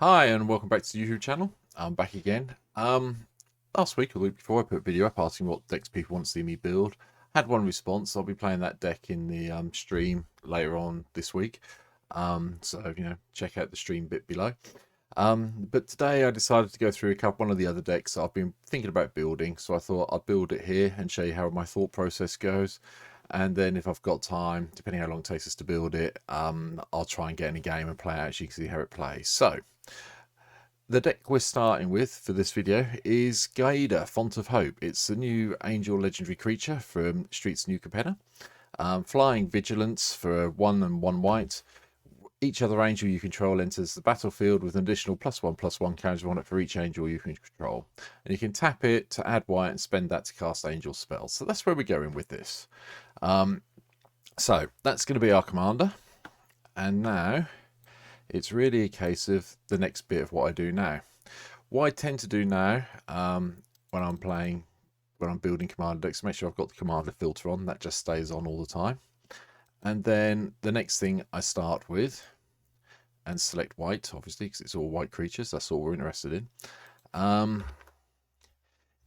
Hi and welcome back to the YouTube channel. I'm back again. Last week or the week before I put a video up asking what decks people want to see me build. Had one response. I'll be playing that deck in the stream later on this week. So check out the stream bit below. But today I decided to go through one of the other decks that I've been thinking about building. So I thought I'd build it here and show you how my thought process goes. And then if I've got time, depending how long it takes us to build it, I'll try and get in a game and play it out so you can see how it plays. So the deck we're starting with for this video is Giada, Font of Hope. It's a new angel legendary creature from Streets New Capenna. Flying Vigilance for 1 and 1 white. Each other angel you control enters the battlefield with an additional +1/+1 counter on it for each angel you can control. And you can tap it to add white and spend that to cast angel spells. So that's where we're going with this. So that's going to be our commander. And now it's really a case of the next bit of what I do now. What I tend to do now when I'm building commander decks, make sure I've got the commander filter on. That just stays on all the time. And then the next thing I start with, and select white, obviously, because it's all white creatures. That's all we're interested in.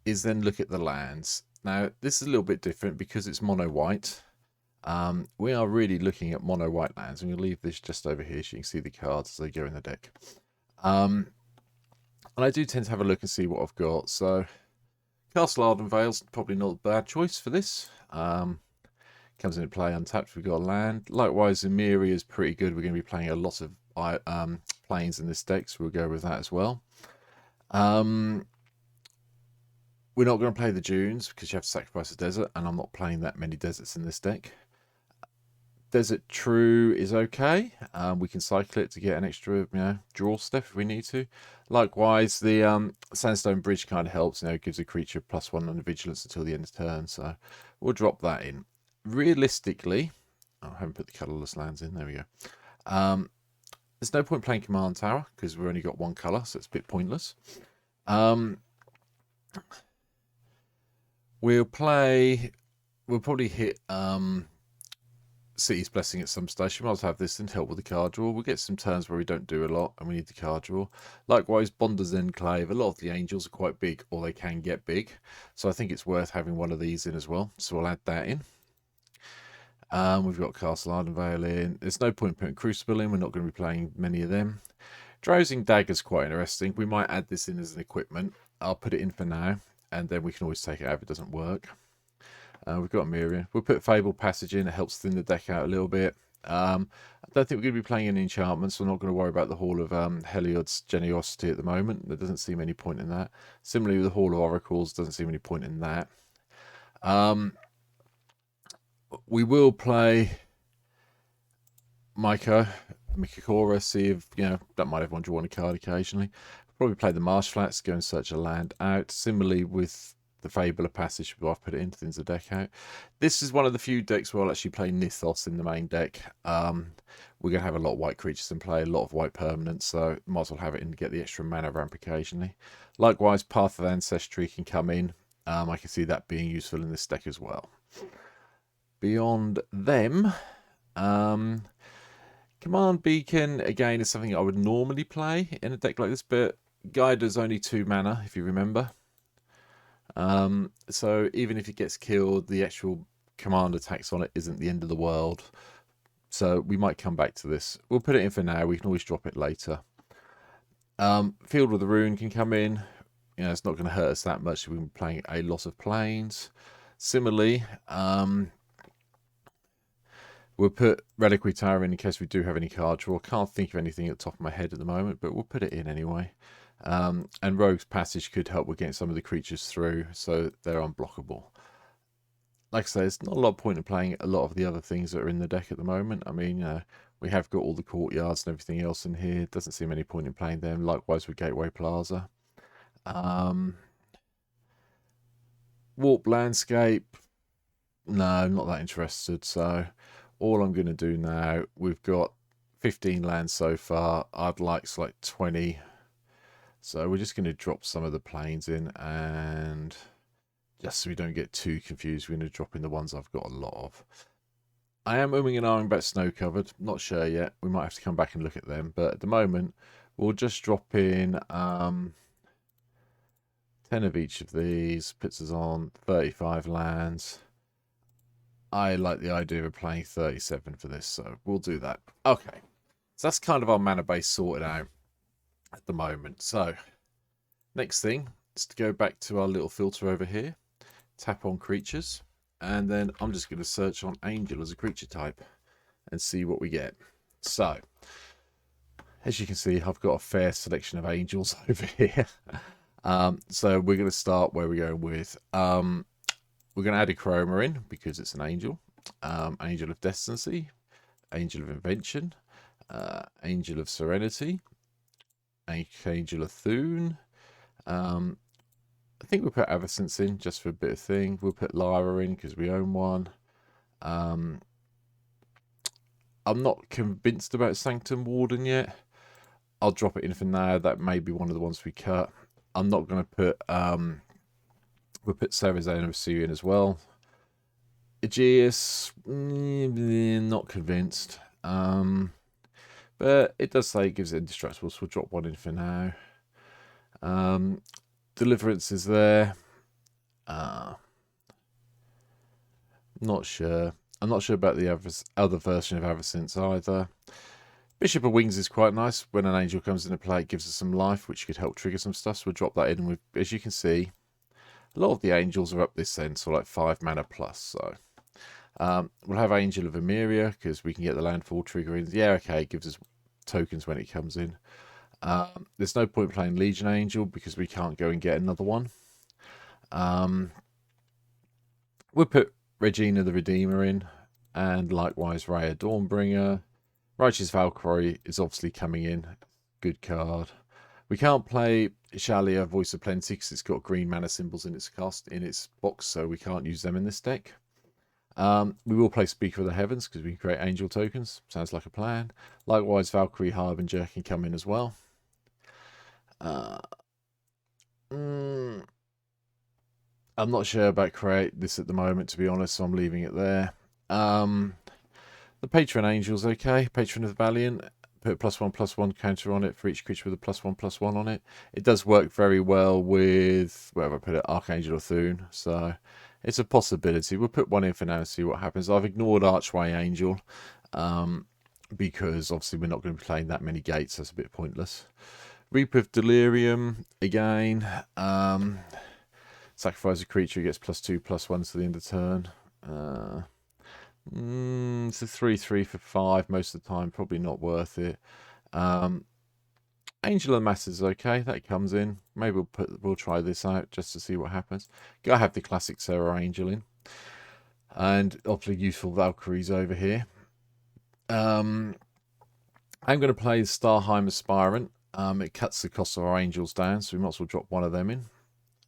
Is then look at the lands. Now, this is a little bit different because it's mono white. We are really looking at mono white lands. I'm going to leave this just over here so you can see the cards as they go in the deck. And I do tend to have a look and see what I've got. So Castle Ardenvale's probably not a bad choice for this. Comes into play untapped. We've got a land. Likewise, Emiri is pretty good. We're going to be playing a lot of planes in this deck, so we'll go with that as well. We're not going to play the dunes because you have to sacrifice a desert, and I'm not playing that many deserts in this deck. Desert True is okay. We can cycle it to get an extra, draw step if we need to. Likewise, the Sandstone Bridge kind of helps. It gives a creature +1 on the vigilance until the end of turn. So we'll drop that in. Realistically, I haven't put the colourless lands in. There we go. There's no point playing Command Tower because we've only got one colour, so it's a bit pointless. We'll probably hit City's Blessing at some stage. We might as well have this and help with the card draw. We'll get some turns where we don't do a lot and we need the card draw. Likewise, Bonder's Enclave. A lot of the angels are quite big, or they can get big. So I think it's worth having one of these in as well. So we'll add that in. We've got Castle Ardenvale in. There's no point putting Crucible in. We're not going to be playing many of them. Drowsing Dagger's quite interesting. We might add this in as an equipment. I'll put it in for now, and then we can always take it out if it doesn't work. We've got Miriam. We'll put Fabled Passage in. It helps thin the deck out a little bit. I don't think we're going to be playing any enchantments. So we're not going to worry about the Hall of Heliod's Generosity at the moment. There doesn't seem any point in that. Similarly, with the Hall of Oracles, doesn't seem any point in that. We will play Mikakora, see if, that might everyone draw a card occasionally. Probably play the Marsh Flats, go and search a land out. Similarly with the Fable of Passage, I've put it in, thins the deck out. This is one of the few decks where I'll actually play Nithos in the main deck. We're going to have a lot of white creatures in play, a lot of white permanents, so might as well have it in to get the extra mana ramp occasionally. Likewise, Path of Ancestry can come in. I can see that being useful in this deck as well. Beyond them, Command Beacon, again, is something I would normally play in a deck like this, but Giada's only 2 mana, if you remember. So even if it gets killed, the actual command attacks on it isn't the end of the world. So we might come back to this. We'll put it in for now. We can always drop it later. Field with the Rune can come in. It's not going to hurt us that much. We've been playing a lot of planes. Similarly, we'll put Reliquary Tower in case we do have any card draw. Can't think of anything at the top of my head at the moment, but we'll put it in anyway. And Rogue's Passage could help with getting some of the creatures through, so they're unblockable. Like I say, there's not a lot of point in playing a lot of the other things that are in the deck at the moment. I mean, we have got all the courtyards and everything else in here. Doesn't seem any point in playing them. Likewise with Gateway Plaza. Warp Landscape. No, not that interested. So all I'm going to do now, we've got 15 lands so far. I'd like to select 20. So we're just going to drop some of the planes in, and just so we don't get too confused, we're going to drop in the ones I've got a lot of. I am umming and ahhing about Snow Covered. Not sure yet. We might have to come back and look at them. But at the moment, We'll just drop in 10 of each of these, puts us on 35 lands. I like the idea of playing 37 for this, so we'll do that. Okay, so that's kind of our mana base sorted out at the moment. So next thing is to go back to our little filter over here, tap on creatures, and then I'm just going to search on Angel as a creature type and see what we get. So as you can see, I've got a fair selection of angels over here. So we're going to start where we're going with. We're going to add a chroma in because it's an angel. Angel of Destiny, Angel of Invention, Angel of Serenity, Angel of Thune. I think we'll put Avacynth in just for a bit of thing. We'll put Lyra in because we own one. I'm not convinced about Sanctum Warden yet. I'll drop it in for now. That may be one of the ones we cut. I'm not going to put... we'll put Sarazan of Syria in as well. Aegeus, not convinced. But it does say it gives it indestructible, so we'll drop one in for now. Deliverance is there. Not sure. I'm not sure about the other version of Avacynth either. Bishop of Wings is quite nice. When an angel comes into play, it gives us some life, which could help trigger some stuff. So we'll drop that in. With, as you can see, a lot of the angels are up this end, so like 5 mana plus. So we'll have Angel of Emeria because we can get the landfall triggering. Yeah, okay, it gives us tokens when it comes in. There's no point playing Legion Angel because we can't go and get another one. We'll put Regina the Redeemer in, and likewise Raya Dawnbringer. Righteous Valkyrie is obviously coming in. Good card. We can't play Shalia Voice of Plenty because it's got green mana symbols in its box, so we can't use them in this deck. We will play Speaker of the Heavens because we can create angel tokens. Sounds like a plan. Likewise, Valkyrie Harbinger can come in as well. I'm not sure about create this at the moment, to be honest, so I'm leaving it there. The Patron Angel's okay. Patron of the Valiant. Put +1/+1 counter on it for each creature with a +1/+1 on it. It does work very well with, wherever I put it, Archangel or Thune. So it's a possibility. We'll put one in for now and see what happens. I've ignored Archway Angel because obviously we're not going to be playing that many gates. That's a bit pointless. Reap of Delirium, again. Sacrifice a creature, gets +2/+1 to the end of turn. It's a 3/3 for 5 most of the time. Probably not worth it. Angel of Mass is okay. That comes in. Maybe we'll try this out just to see what happens. Gotta have the classic Sarah Angel in, and obviously useful Valkyries over here. I'm going to play Starheim Aspirant. It cuts the cost of our angels down, so we might as well drop one of them in.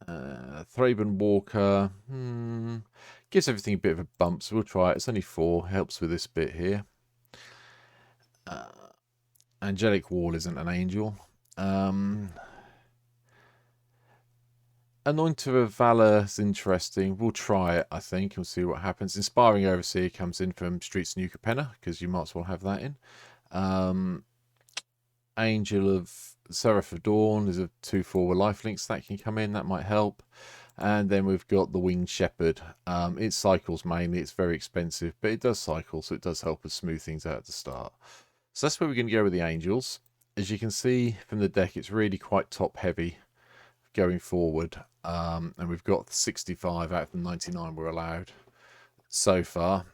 Thraben Walker gives everything a bit of a bump, so we'll try it. It's only 4, helps with this bit here. Angelic Wall isn't an angel. Anointer of Valor is interesting. We'll try it, I think. We'll see what happens. Inspiring Overseer comes in from Streets of New Capenna, because you might as well have that in. Angel of Seraph of Dawn is a 2/4 with lifelinks. That can come in. That might help. And then we've got the Winged Shepherd. It cycles mainly. It's very expensive, but it does cycle, so it does help us smooth things out at the start. So that's where we're going to go with the angels. As you can see from the deck, it's really quite top heavy going forward. And we've got 65 out of the 99 we're allowed so far.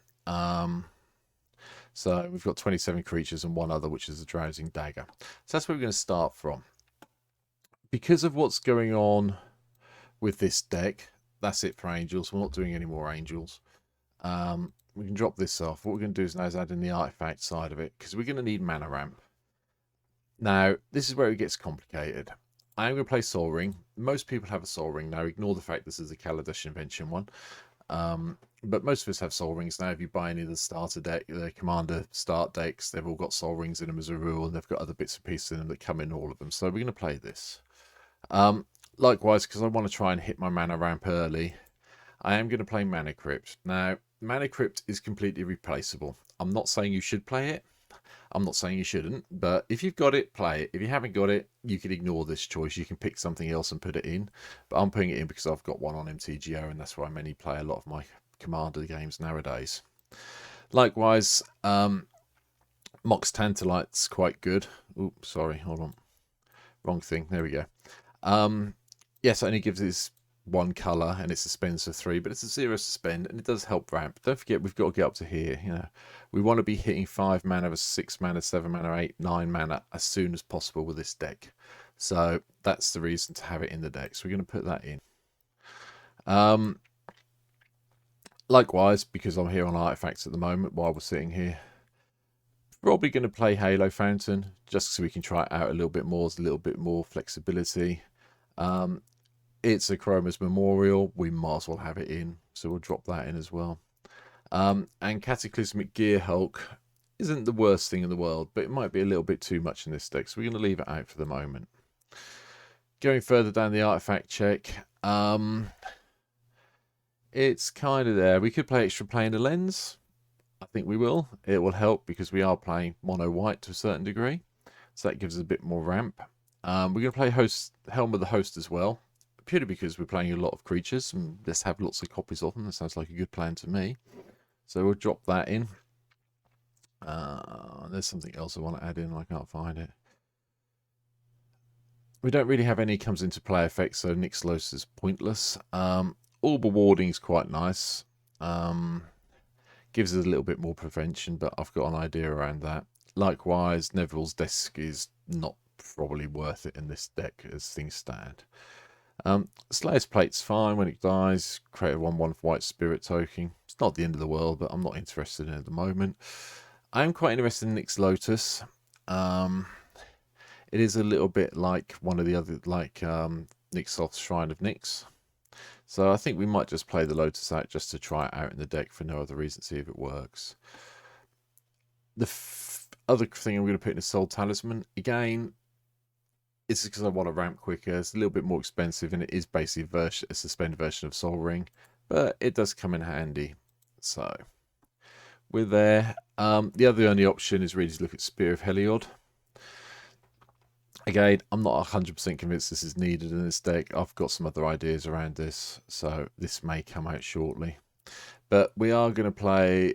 So we've got 27 creatures and one other, which is a Drowsing Dagger. So that's where we're going to start from. Because of what's going on with this deck, that's it for angels. We're not doing any more angels. We can drop this off. What we're going to do is now is add in the artifact side of it, because we're going to need mana ramp. Now, this is where it gets complicated. I'm going to play Soul Ring. Most people have a Soul Ring now. Ignore the fact this is a Kaladesh Invention one. But most of us have Soul Rings now. If you buy any of the starter deck, the Commander start decks, they've all got Soul Rings in them as a rule, and they've got other bits and pieces in them that come in all of them. So we're going to play this. Likewise, because I want to try and hit my mana ramp early, I am going to play Mana Crypt. Now, Mana Crypt is completely replaceable. I'm not saying you should play it. I'm not saying you shouldn't, but if you've got it, play it. If you haven't got it, you can ignore this choice. You can pick something else and put it in. But I'm putting it in because I've got one on MTGO, and that's where I mainly play a lot of my Commander games nowadays. Likewise, Mox Tantalite's quite good. Oops, sorry, hold on. Wrong thing. There we go. Yes, it only gives us one colour and it suspends for 3, but it's a 0 suspend and it does help ramp. Don't forget, we've got to get up to here. You know, we want to be hitting 5 mana, 6 mana, 7 mana, 8, 9 mana as soon as possible with this deck. So that's the reason to have it in the deck. So we're going to put that in. Likewise, because I'm here on artifacts at the moment while we're sitting here, probably going to play Halo Fountain just so we can try it out a little bit more. There's a little bit more flexibility. It's a Chroma's Memorial. We might as well have it in, so we'll drop that in as well. And Cataclysmic Gear Hulk isn't the worst thing in the world, but it might be a little bit too much in this deck, so we're going to leave it out for the moment. Going further down the artifact check, it's kind of there. We could play extra Plane of Lens. I think we will. It will help because we are playing mono white to a certain degree, so that gives us a bit more ramp. We're going to play Helm of the Host as well, purely because we're playing a lot of creatures and let's have lots of copies of them. That sounds like a good plan to me. So we'll drop that in. There's something else I want to add in. I can't find it. We don't really have any comes into play effects, so Nyx Lotus is pointless. Orb Warding is quite nice. Gives us a little bit more prevention, but I've got an idea around that. Likewise, Neville's Desk is not probably worth it in this deck as things stand. Slayer's Plate's fine. When it dies, create a 1/1 white spirit token. It's not the end of the world, but I'm not interested in it at the moment. I am quite interested in Nyx Lotus. It is a little bit like one of the other, like Nyxoth's Shrine of Nyx. So I think we might just play the Lotus out just to try it out in the deck for no other reason, see if it works. The other thing I'm going to put in is Soul Talisman. Again, it's because I want to ramp quicker. It's a little bit more expensive, and it is basically a suspended version of Soul Ring, but it does come in handy. So we're there. The only option is really to look at Spear of Heliod. Again, I'm not 100% convinced this is needed in this deck. I've got some other ideas around this, so this may come out shortly. But we are going to play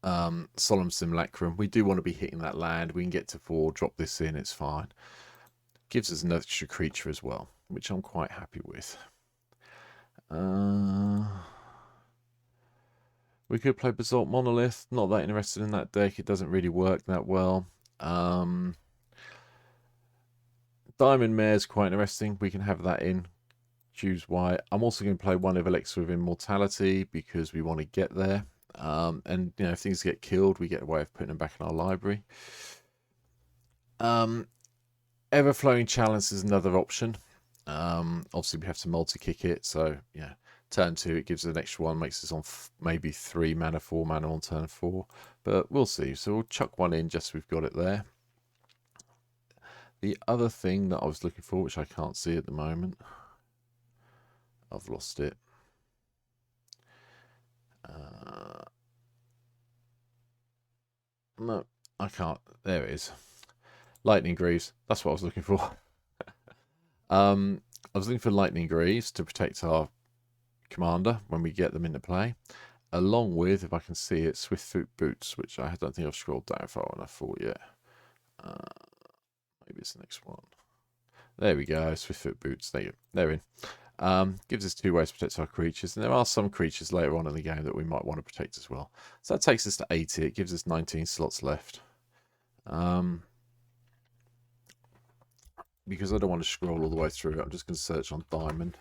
Solemn Simulacrum. We do want to be hitting that land. We can get to 4, drop this in, it's fine. Gives us an extra creature as well, which I'm quite happy with. We could play Basalt Monolith. Not that interested in that deck. It doesn't really work that well. Diamond Mare is quite interesting. We can have that in. Choose why. I'm also going to play one of Elixir of Immortality because we want to get there. And you know, if things get killed, we get a way of putting them back in our library. Everflowing Chalice is another option. Obviously, we have to multi-kick it. So yeah, turn 2, it gives us an extra one, makes us on maybe 3 mana, 4 mana on turn 4. But we'll see. So we'll chuck one in just so we've got it there. The other thing that I was looking for, which I can't see at the moment, I've lost it. No, I can't. There it is. Lightning Greaves. That's what I was looking for. I was looking for Lightning Greaves to protect our commander when we get them into play. Along with, if I can see it, Swiftfoot Boots, which I don't think I've scrolled down far enough for yet. Maybe it's the next one. There we go. Swiftfoot Boots. They're in. Gives us 2 ways to protect our creatures. And there are some creatures later on in the game that we might want to protect as well. So that takes us to 80. It gives us 19 slots left. Because I don't want to scroll all the way through it, I'm just going to search on Diamond.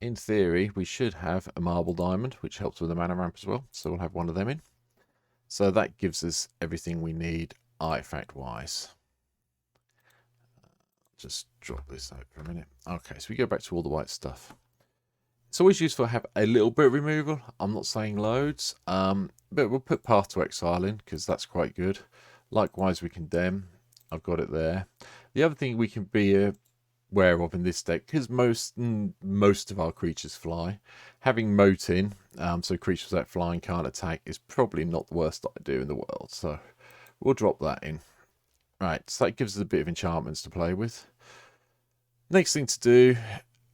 In theory, we should have a Marble Diamond, which helps with the mana ramp as well. So we'll have one of them in. So that gives us everything we need artifact-wise. Just drop this out for a minute. Okay, so we go back to all the white stuff. It's always useful to have a little bit of removal. I'm not saying loads, but we'll put Path to Exile in because that's quite good. Likewise, we Condemn. I've got it there. The other thing we can be aware of in this deck, because most of our creatures fly, having Moat in, so creatures that flying can't attack, is probably not the worst idea in the world. So We'll drop that in. Right, so that gives us a bit of enchantments to play with. Next thing to do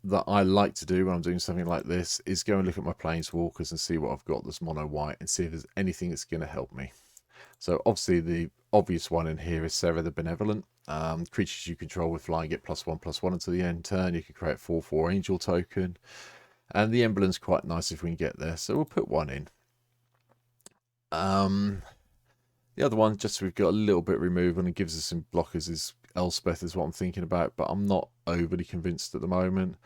that I like to do when I'm doing something like this is go and look at my planeswalkers and see what I've got that's mono white and see if there's anything that's going to help me. So obviously the obvious one in here is Serra the Benevolent. Creatures you control with flying get +1/+1 until the end turn. You can create 4/4 angel token. And the emblem's quite nice if we can get there. So we'll put one in. The other one, just so we've got a little bit of removal and gives us some blockers, is Elspeth is what I'm thinking about. But I'm not overly convinced at the moment.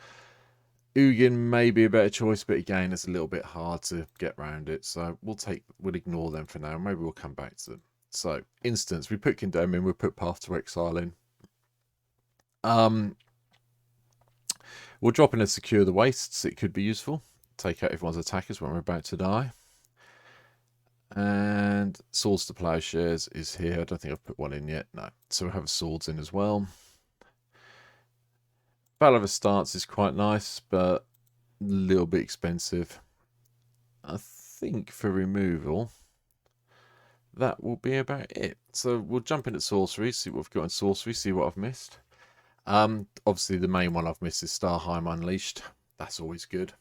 Ugin may be a better choice, but again, it's a little bit hard to get around it. So we'll ignore them for now. Maybe we'll come back to them. So, instance, we put Condemn in, we put Path to Exile in. We'll drop in a Secure the Wastes. It could be useful. Take out everyone's attackers when we're about to die. And Swords to Plowshares is here. I don't think I've put one in yet. No. So we'll have Swords in as well. Battle of a Stance is quite nice, but a little bit expensive. I think for removal, that will be about it. So we'll jump into sorcery, see what we've got in sorcery, see what I've missed. Obviously the main one I've missed is Starheim Unleashed. That's always good.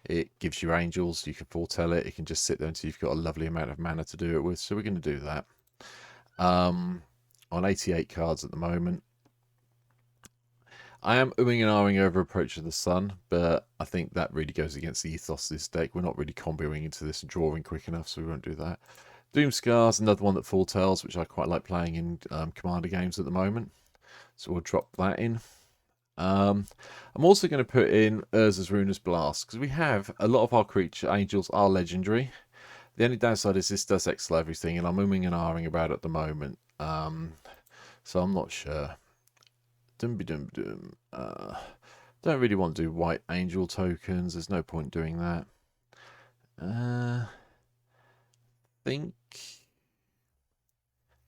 It gives you angels, you can foretell it. It can just sit there until you've got a lovely amount of mana to do it with. So we're going to do that. On 88 cards at the moment. I am umming and ahhing over Approach of the Sun, but I think that really goes against the ethos of this deck. We're not really comboing into this and drawing quick enough, so we won't do that. Doomscar's another one that foretells, which I quite like playing in Commander games at the moment. So we'll drop that in. I'm also going to put in Urza's Ruinous Blast, because we have a lot of our creature angels are legendary. The only downside is this does exile everything, and I'm umming and ahhing about it at the moment. So I'm not sure. Don't really want to do white angel tokens. There's no point doing that. Think is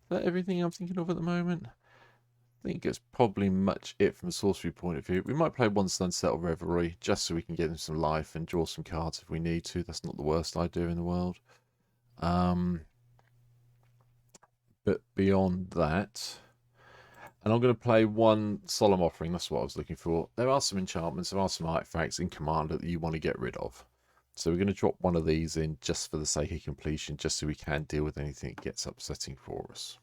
that everything I'm thinking of at the moment? I think it's probably much it from a sorcery point of view. We might play one Sunset or Revelry just so we can get him some life and draw some cards if we need to. That's not the worst idea in the world. But beyond that, and I'm going to play one Solemn Offering. That's what I was looking for. There are some enchantments, there are some artifacts in Commander that you want to get rid of. So we're going to drop one of these in just for the sake of completion, just so we can deal with anything that gets upsetting for us.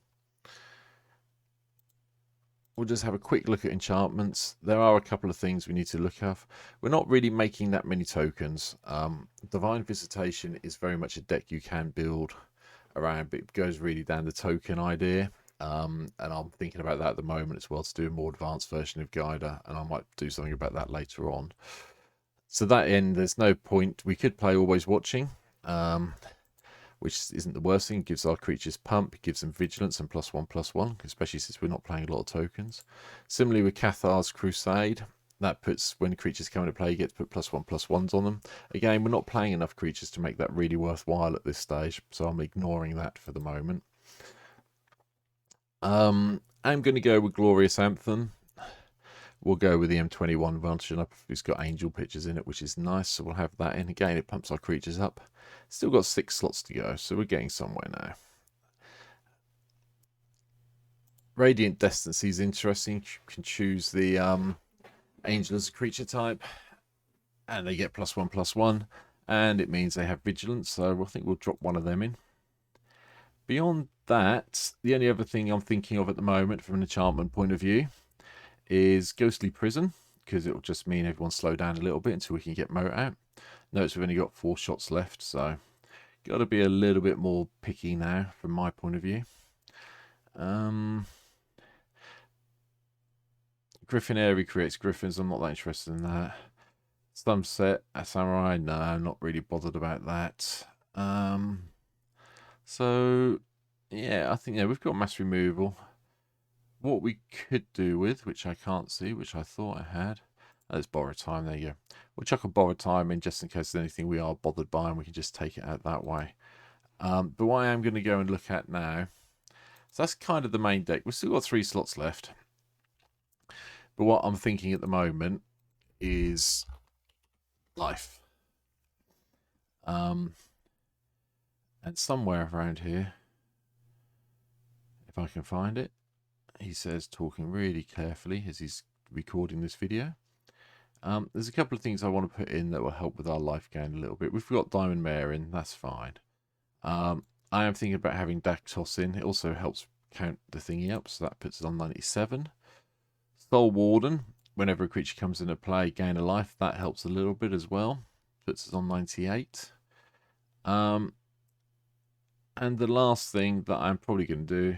We'll just have a quick look at enchantments. There are a couple of things we need to look at. We're not really making that many tokens. Divine Visitation is very much a deck you can build around, but it goes really down the token idea. And I'm thinking about that at the moment as well, to do a more advanced version of Giada, and I might do something about that later on. So that end, there's no point. We could play Always Watching, which isn't the worst thing. It gives our creatures pump, it gives them vigilance and +1/+1, especially since we're not playing a lot of tokens. Similarly with Cathar's Crusade, that puts, when creatures come into play, you get to put +1/+1s on them. Again, we're not playing enough creatures to make that really worthwhile at this stage, so I'm ignoring that for the moment. I'm going to go with Glorious Anthem. We'll go with the M21 version up. It's got angel pictures in it, which is nice, so we'll have that in. Again, it pumps our creatures up. Still got 6 slots to go, so we're getting somewhere now. Radiant Destincy is interesting. You can choose the angel as a creature type, and they get +1/+1, and it means they have vigilance, so I think we'll drop one of them in. Beyond that, the only other thing I'm thinking of at the moment from an enchantment point of view is Ghostly Prison, because it will just mean everyone slow down a little bit until we can get Moat out. Notice we've only got 4 shots left, so got to be a little bit more picky now from my point of view. Griffin Airy creates griffins. I'm not that interested in that. Sunset Samurai, no, I'm not really bothered about that. So yeah, I think we've got mass removal. What we could do with, which I can't see, which I thought I had. Let's borrow time. There you go. We'll chuck a borrow time in just in case there's anything we are bothered by, and we can just take it out that way. But what I am going to go and look at now, so that's kind of the main deck. We've still got 3 slots left. But what I'm thinking at the moment is life. And somewhere around here, I can find it. He says, talking really carefully as he's recording this video. There's a couple of things I want to put in that will help with our life gain a little bit. We've got Diamond Mare in, that's fine. I am thinking about having Daktos in. It also helps count the thingy up, so that puts it on 97. Soul Warden, whenever a creature comes into play, gain a life. That helps a little bit as well. Puts us on 98. And the last thing that I'm probably going to do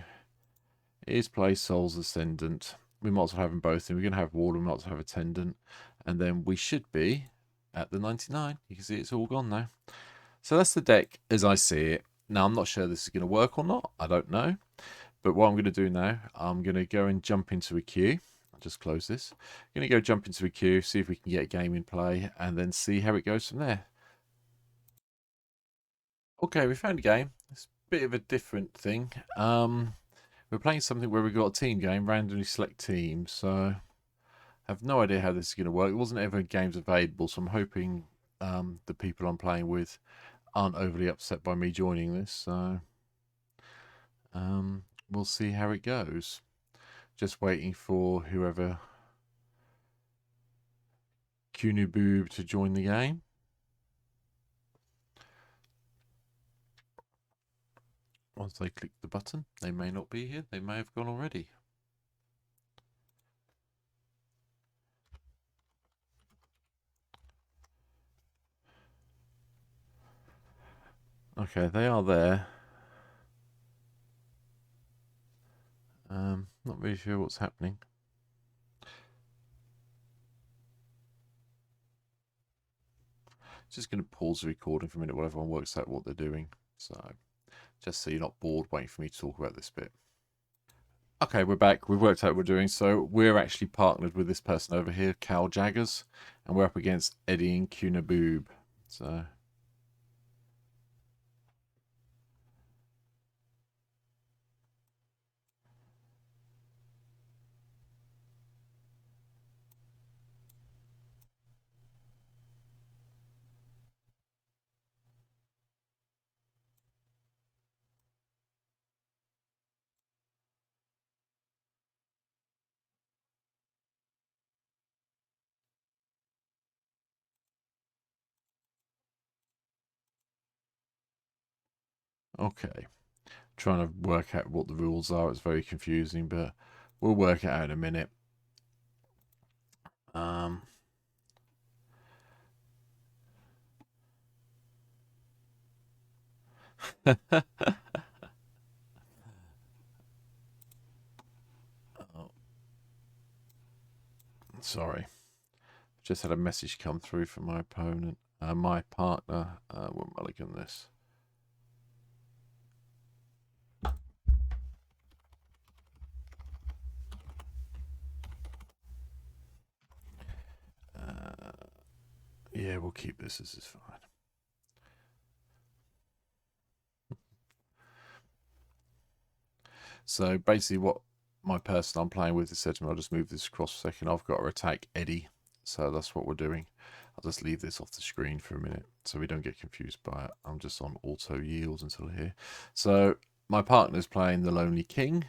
is play Soul's Ascendant. We might as well have them both in. We're going to have Warden, we might as well have Attendant. And then we should be at the 99. You can see it's all gone now. So that's the deck as I see it. Now, I'm not sure this is going to work or not. I don't know. But what I'm going to do now, I'm going to go and jump into a queue. I'll just close this. I'm going to go jump into a queue, see if we can get a game in play, and then see how it goes from there. Okay, we found a game. It's a bit of a different thing. We're playing something where we've got a team game, randomly select teams. So I have no idea how this is going to work. It wasn't ever games available, so I'm hoping the people I'm playing with aren't overly upset by me joining this. So we'll see how it goes. Just waiting for whoever Kuniboob to join the game. Once they click the button, they may not be here. They may have gone already. Okay, they are there. Not really sure what's happening. Just going to pause the recording for a minute while everyone works out what they're doing. So, just so you're not bored waiting for me to talk about this bit. Okay, we're back. We've worked out what we're doing. So, we're actually partnered with this person over here, Cal Jaggers, and we're up against Eddie and Kuniboob. So, okay. Trying to work out what the rules are. It's very confusing, but we'll work it out in a minute. Oh, sorry. Just had a message come through from my opponent, my partner. We'll mulligan this. Yeah, we'll keep this. This is fine. So basically, what my person I'm playing with has said to me, I'll just move this across a second. I've got to attack Eddie. So that's what we're doing. I'll just leave this off the screen for a minute so we don't get confused by it. I'm just on auto yield until here. So my partner's playing the Lonely King.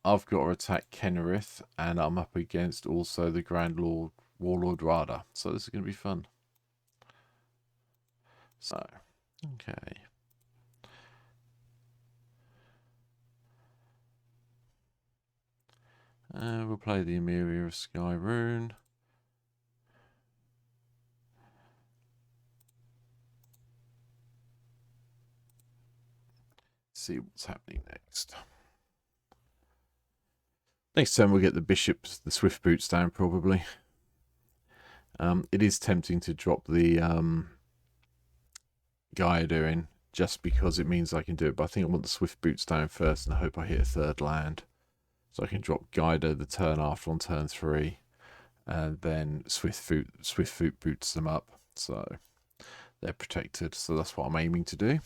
I've got to attack Kenrith, and I'm up against also the Grand Lord Warlord Rada. So this is going to be fun. So, okay. We'll play the Emiria of Sky Rune. See what's happening next. Next turn we'll get the bishops, the swift boots down probably. It is tempting to drop the Giada in just because it means I can do it, but I think I want the swift boots down first and I hope I hit a third land. So I can drop Giada the turn after on turn 3 and then swift foot boots them up. So they're protected. So that's what I'm aiming to do.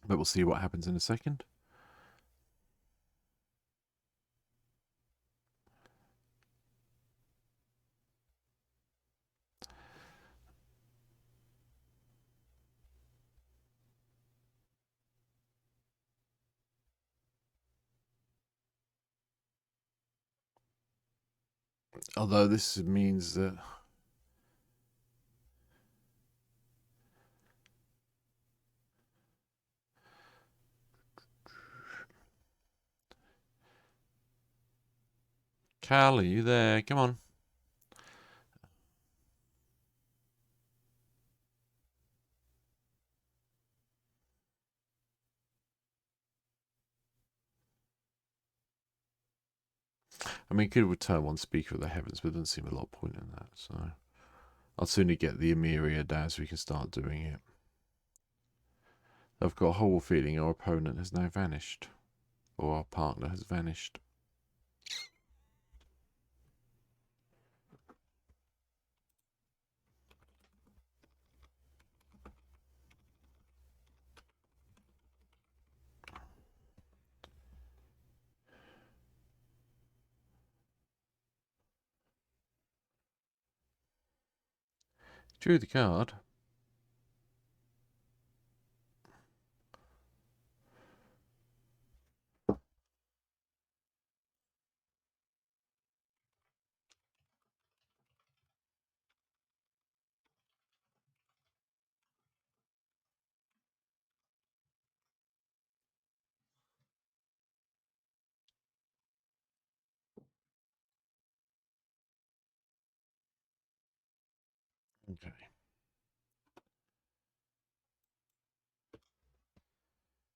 But we'll see what happens in a second. Although this means that Cal, are you there? Come on. I mean, could return one speaker of the heavens, but it doesn't seem a lot of point in that. So I'll sooner get the Emiria down so we can start doing it. I've got a whole feeling our opponent has now vanished, or our partner has vanished. Drew the card. Okay.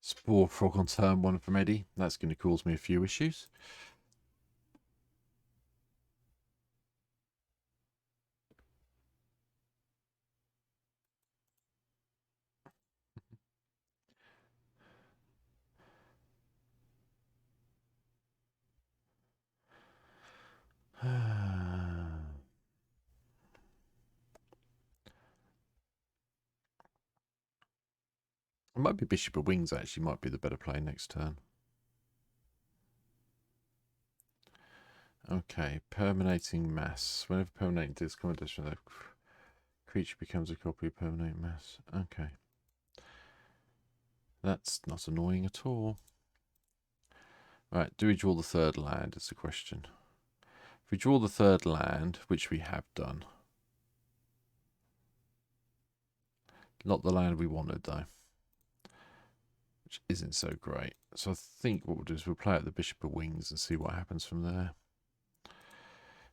Spore Frog on turn one from Eddie. That's going to cause me a few issues. It might be Bishop of Wings, actually, might be the better play next turn. Okay, Permeating Mass. Whenever permanent does combination, the creature becomes a copy of Permeating Mass. Okay. That's not annoying at all. Right, do we draw the third land is the question. If we draw the third land, which we have done. Not the land we wanted, though. Which isn't so great. So I think what we'll do is we'll play out the Bishop of Wings and see what happens from there.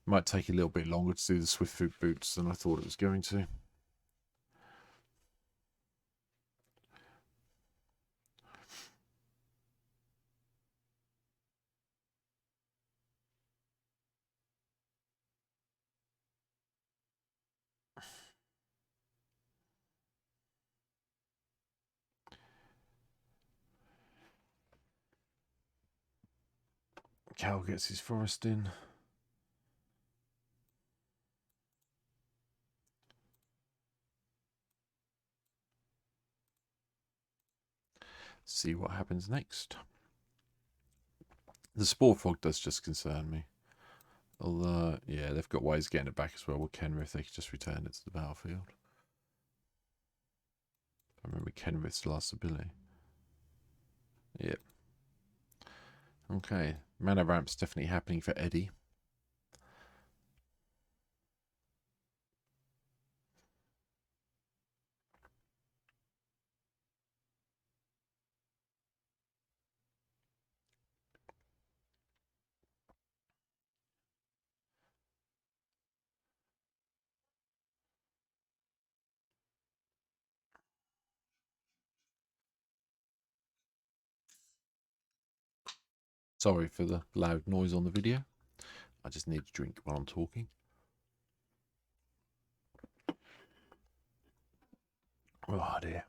Might take a little bit longer to do the Swift Foot Boots than I thought it was going to. Cal gets his forest in. See what happens next. The Spore Frog does just concern me. Although, yeah, they've got ways of getting it back as well with Kenrith. They could just return it to the battlefield. I remember Kenrith's last ability. Yep. Okay. Mana ramp's definitely happening for Eddie. Sorry for the loud noise on the video. I just need to drink while I'm talking. Oh dear.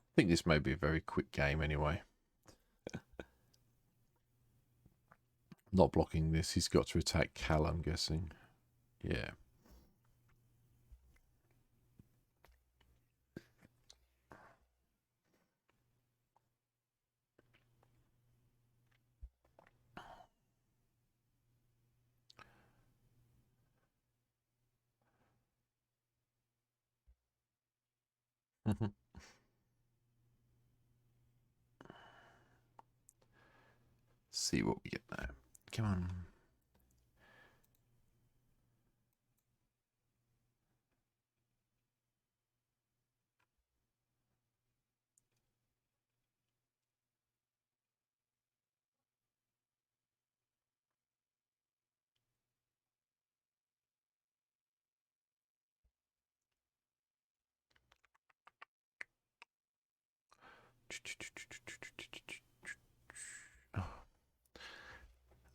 I think this may be a very quick game anyway. Not blocking this. He's got to attack Cal, I'm guessing. Yeah. See what we get now. Come on.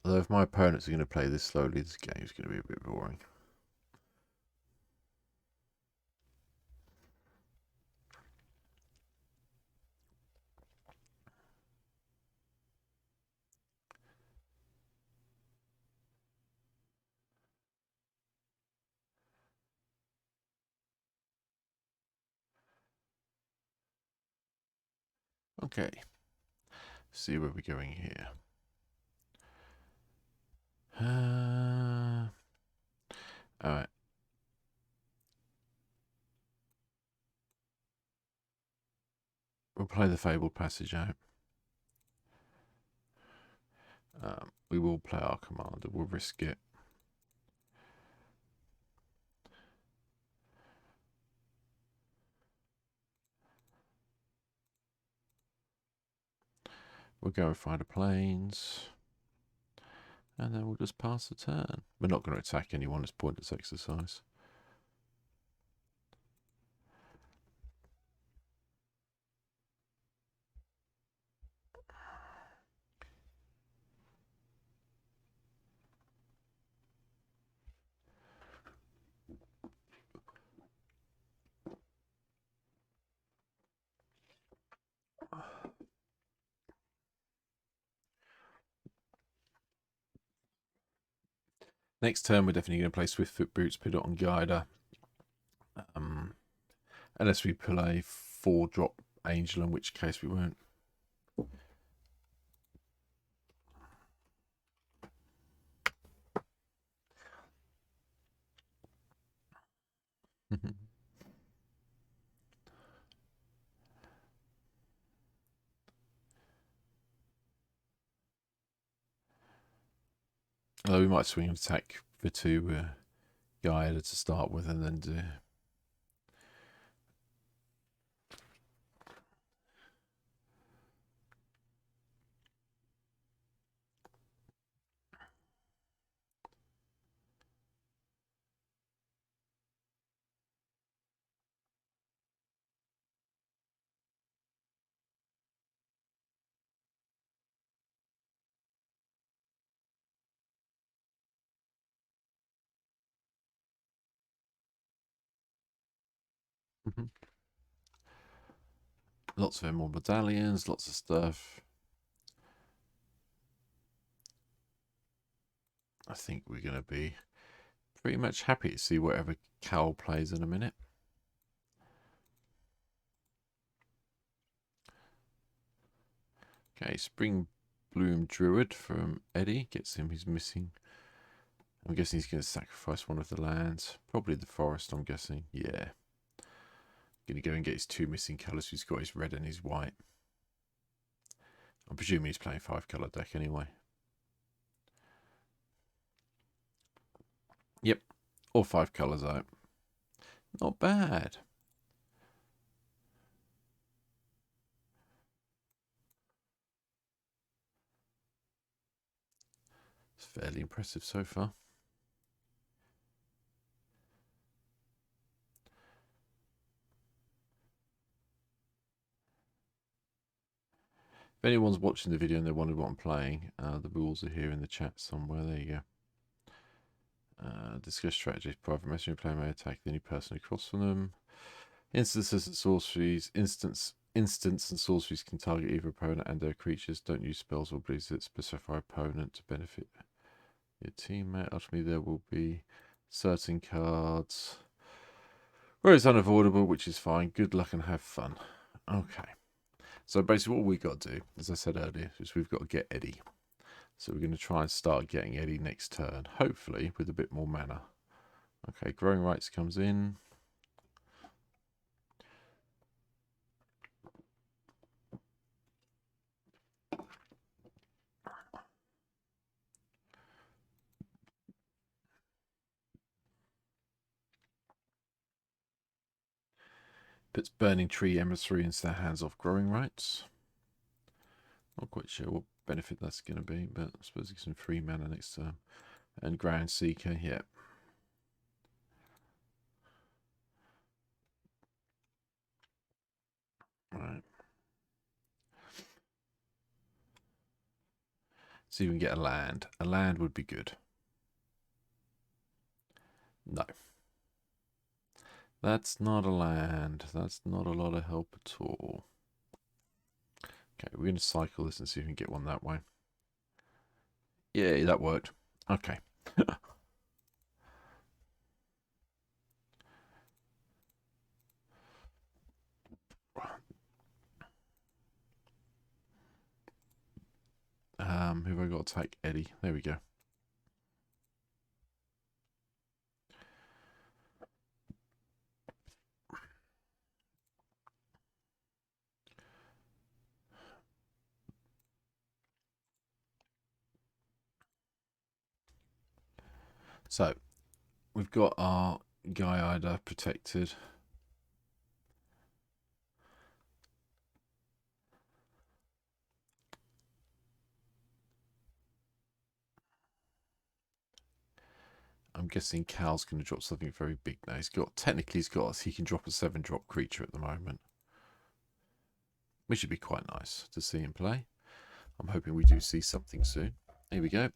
Although if my opponents are going to play this slowly, this game is going to be a bit boring. Okay. See where we're going here. Alright. We'll play the Fabled Passage out. We will play our commander. We'll risk it. We'll go and find a planes. And then we'll just pass the turn. We're not going to attack anyone. It's pointless exercise. Next turn, we're definitely going to play Swiftfoot Boots, put it on Giada. Unless we play 4-drop Angel, in which case we won't. Although we might swing and attack for 2 Giada to start with, and then do. Lots of emerald medallions, lots of stuff. I think we're going to be pretty much happy to see whatever Cal plays in a minute. Okay, Spring Bloom Druid from Eddie. Gets him his missing. I'm guessing he's going to sacrifice one of the lands. Probably the forest, I'm guessing. Yeah. Going to go and get his 2 missing colours. He's got his red and his white. I'm presuming he's playing 5-colour deck anyway. Yep. All 5 colours out. Not bad. It's fairly impressive so far. If anyone's watching the video and they wonder what I'm playing, the rules are here in the chat somewhere. There you go. Discuss strategies. Private messenger player may attack any person across from them. Instances and sorceries. Instants and sorceries can target either opponent and their creatures. Don't use spells or abilities that specify opponent to benefit your teammate. Ultimately, there will be certain cards where it's unavoidable, which is fine. Good luck and have fun. Okay. So basically what we got to do, as I said earlier, is we've got to get Eddie. So we're going to try and start getting Eddie next turn, hopefully with a bit more mana. Okay, Growing Rights comes in. Puts Burning Tree Emissary into their hands off growing rights. Not quite sure what benefit that's going to be, but I suppose it gives them 3 mana next turn. And Ground Seeker, yeah. Right. See if we can get a land. A land would be good. No. That's not a land. That's not a lot of help at all. Okay, we're going to cycle this and see if we can get one that way. Yeah, that worked. Okay. Who have I got to take? Eddie. There we go. So, we've got our Giada protected. I'm guessing Cal's going to drop something very big now. He can drop a 7-drop creature at the moment, which would be quite nice to see him play. I'm hoping we do see something soon. Here we go.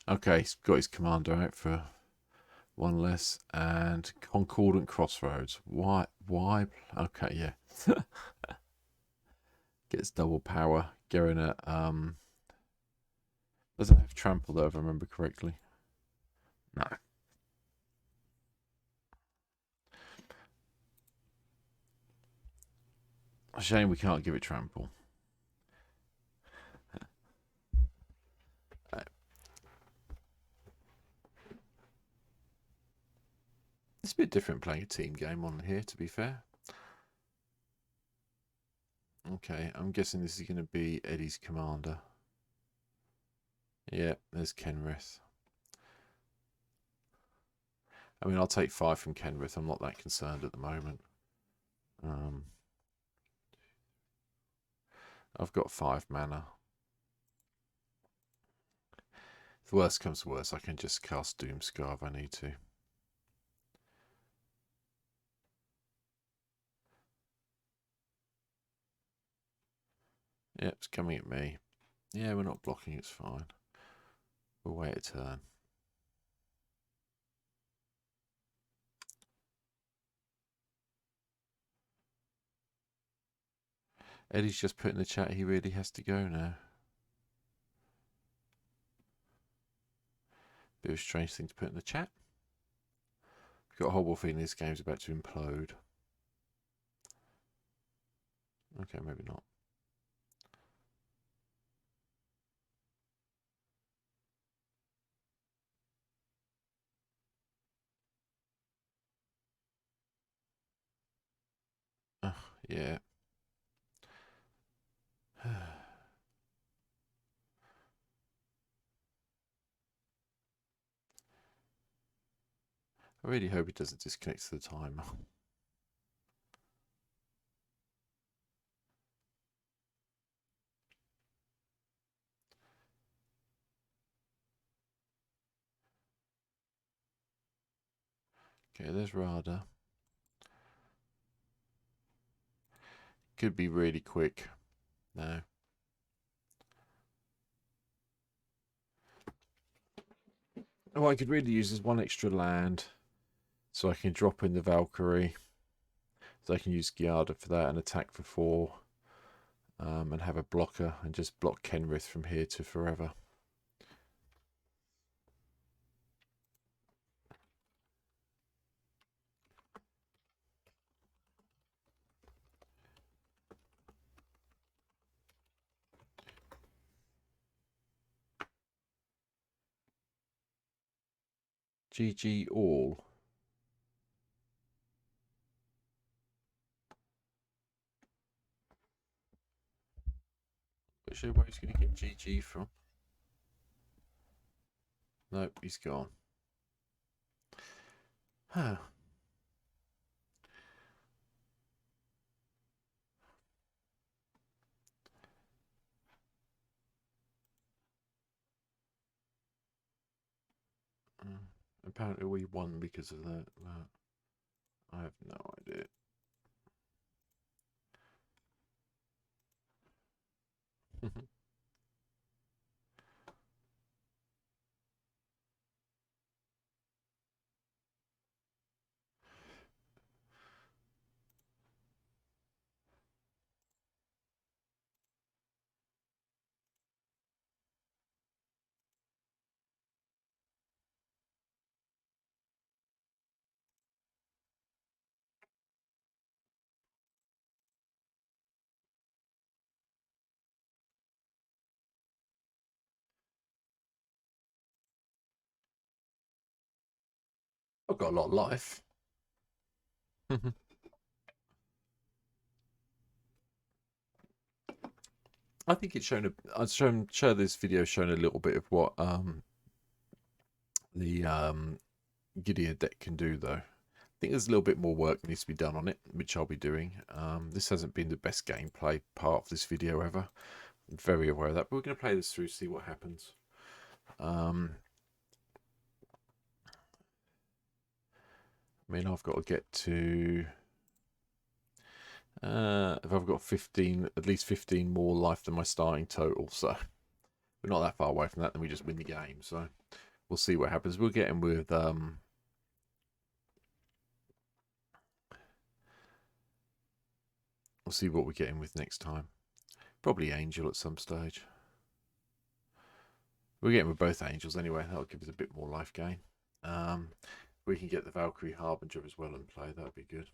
Okay, he's got his commander out for 1 less, and Concordant Crossroads. Why? Okay, yeah. Gets double power. Gerina doesn't have trample though, if I remember correctly. No. A shame we can't give it trample. It's a bit different playing a team game on here, to be fair. Okay, I'm guessing this is going to be Eddie's commander. Yeah, there's Kenrith. I mean, I'll take 5 from Kenrith. I'm not that concerned at the moment. I've got 5 mana. If the worst comes to worst, I can just cast Doomscar if I need to. Yep, it's coming at me. Yeah, we're not blocking, it's fine. We'll wait a turn. Eddie's just put in the chat he really has to go now. Bit of a strange thing to put in the chat. I've got a horrible feeling this game's about to implode. Okay, maybe not. Yeah. I really hope it doesn't disconnect to the timer. Okay, there's Rada. Could be really quick. No. What I could really use is 1 extra land, so I can drop in the Valkyrie. So I can use Giada for that and attack for 4. And have a blocker and just block Kenrith from here to forever. GG all. Not sure where he's going to get GG from. Nope, he's gone. Huh. Apparently we won because of that. I have no idea. I've got a lot of life. I think it's shown share this video showing a little bit of what the Giada deck can do though. I think there's a little bit more work needs to be done on it, which I'll be doing. This hasn't been the best gameplay part of this video ever. I'm very aware of that, but we're going to play this through, see what happens. I mean, I've got to get to if I've got 15, at least 15 more life than my starting total, so we're not that far away from that, then we just win the game. So we'll see what happens. We'll get in with we'll see what we get in with next time. Probably Angel at some stage. We're getting with both Angels anyway. That'll give us a bit more life gain. We can get the Valkyrie Harbinger as well and play. That'd be good.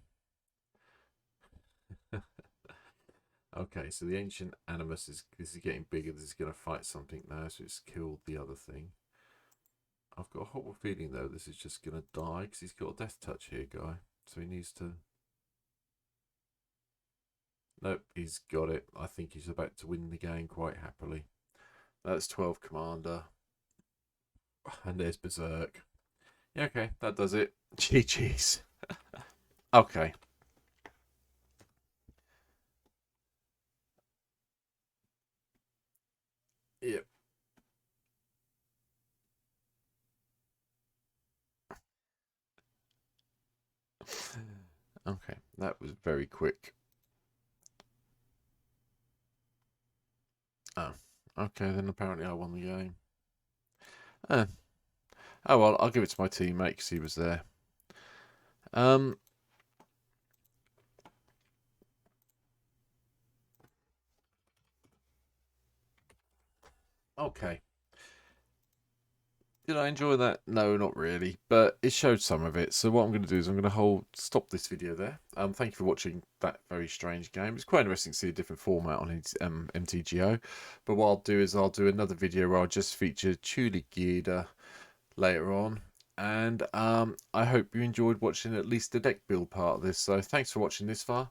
Okay, so the Ancient Animus is getting bigger. This is going to fight something now, so it's killed the other thing. I've got a horrible feeling though this is just going to die because he's got a death touch here, guy. So he needs to. Nope, he's got it. I think he's about to win the game quite happily. That's 12 Commander. And there's Berserk. Yeah, okay, that does it. GG's. Okay. Yep. Okay, that was very quick. Oh, okay, then apparently I won the game. Oh well, I'll give it to my teammate because he was there. Okay. Did I enjoy that? No, not really, but it showed some of it. So what I'm going to do is I'm going to stop this video there. Thank you for watching that very strange game. It's quite interesting to see a different format on MTGO. But what I'll do is I'll do another video where I'll just feature Truly Giada later on. And I hope you enjoyed watching at least the deck build part of this. So thanks for watching this far.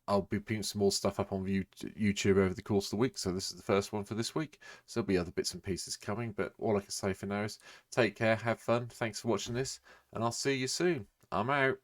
I'll be putting some more stuff up on YouTube over the course of the week. So this is the first one for this week. So there'll be other bits and pieces coming. But all I can say for now is take care, have fun. Thanks for watching this. And I'll see you soon. I'm out.